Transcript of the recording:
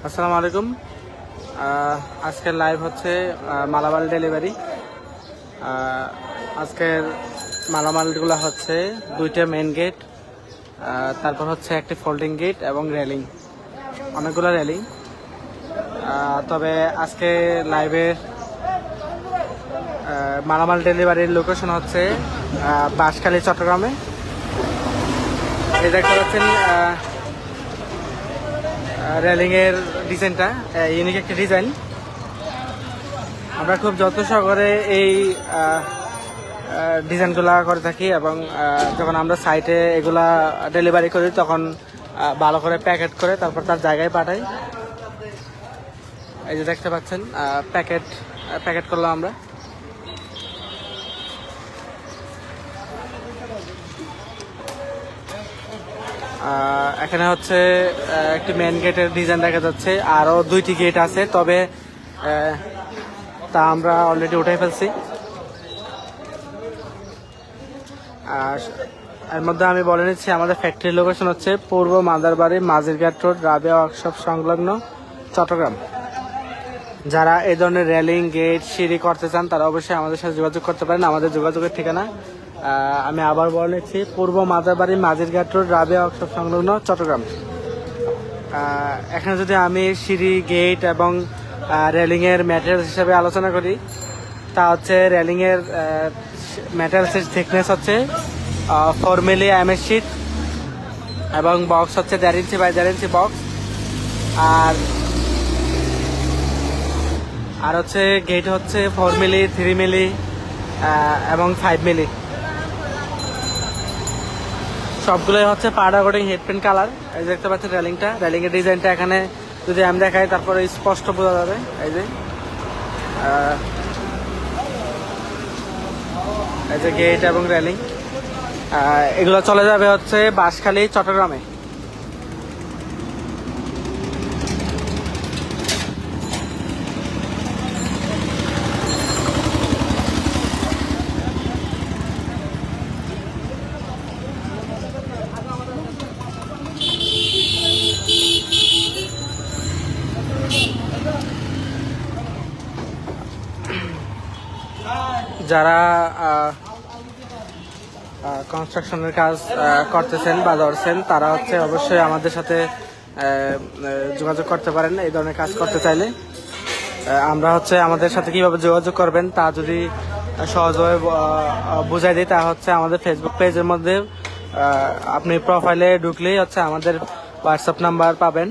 আসসালামু আলাইকুম। আজকের লাইভ হচ্ছে মালামাল ডেলিভারি। আজকের মালামালগুলো হচ্ছে দুইটা মেন গেট, তারপর হচ্ছে একটি ফোল্ডিং গেট এবং রেলিং, অনেকগুলো রেলিং। তবে আজকে লাইভের মালামাল ডেলিভারির লোকেশন হচ্ছে বাঁশখালী, চট্টগ্রামে। এই দেখতে পাচ্ছেন রেলিং এর ডিজাইনটা ইউনিক একটা ডিজাইন। আমরা খুব যত্ন সহকারে এই ডিজাইনগুলা করে থাকি এবং যখন আমরা সাইটে এগুলা ডেলিভারি করি তখন ভালো করে প্যাকেট করে তারপর তার জায়গায় পাঠাই। এই যে দেখতে পাচ্ছেন প্যাকেট করলাম আমরা। এখানে হচ্ছে একটি মেন গেটের ডিজাইন দেখা যাচ্ছে, আরও দুইটি গেট আছে, তবে তা আমরা অলরেডি উঠাই ফেলছি। এর মধ্যে আমি বলে নিচ্ছি আমাদের ফ্যাক্টরি লোকেশন হচ্ছে পূর্ব মাদারবাড়ি, মাঝিরঘাট রোড, রাবেয়া ওয়ার্কশপ সংলগ্ন, চট্টগ্রাম। যারা এই ধরনের রেলিং, গেট, সিঁড়ি করতে চান তারা অবশ্যই আমাদের সাথে যোগাযোগ করতে পারেন। আমাদের যোগাযোগের ঠিকানা আমি আবার বলে নিচ্ছি, পূর্ব মাদারবাড়ি, মাঝিরঘাট রোড, রাবেয়া ওয়ার্কশপ সংলগ্ন, চট্টগ্রাম। এখানে যদি আমি সিঁড়ি, গেট এবং রেলিংয়ের ম্যাটেরিয়ালস হিসাবে আলোচনা করি, তা হচ্ছে রেলিংয়ের ম্যাটেরিয়ালসের থিকনেস হচ্ছে 4 মিলি এমএস শিট এবং বক্স হচ্ছে 1.5 ইঞ্চি বাই 1.5 ইঞ্চি বক্স। আর হচ্ছে গেট হচ্ছে 4 মিলি, 3 মিলি এবং 5 মিলি। সবগুলোই হচ্ছে powder coating head paint colour. এই দেখতে পাচ্ছেন রেলিংয়ের ডিজাইনটা এখানে যদি আমি দেখাই তারপরে স্পষ্ট বোঝা যাবে। এই যে গেট এবং রেলিং, এগুলো চলে যাবে হচ্ছে বাঁশখালী, চট্টগ্রামে। যারা কনস্ট্রাকশনের কাজ করতেছেন বা ধরছেন তারা হচ্ছে অবশ্যই আমাদের সাথে যোগাযোগ করতে পারেন এই ধরনের কাজ করতে চাইলে। আমরা হচ্ছে আমাদের সাথে কিভাবে যোগাযোগ করবেন তা যদি সহজভাবে বুঝাই দিই, তা হচ্ছে আমাদের ফেসবুক পেজের মধ্যে আপনি প্রোফাইলে ঢুকলেই হচ্ছে আমাদের হোয়াটসঅ্যাপ নাম্বার পাবেন।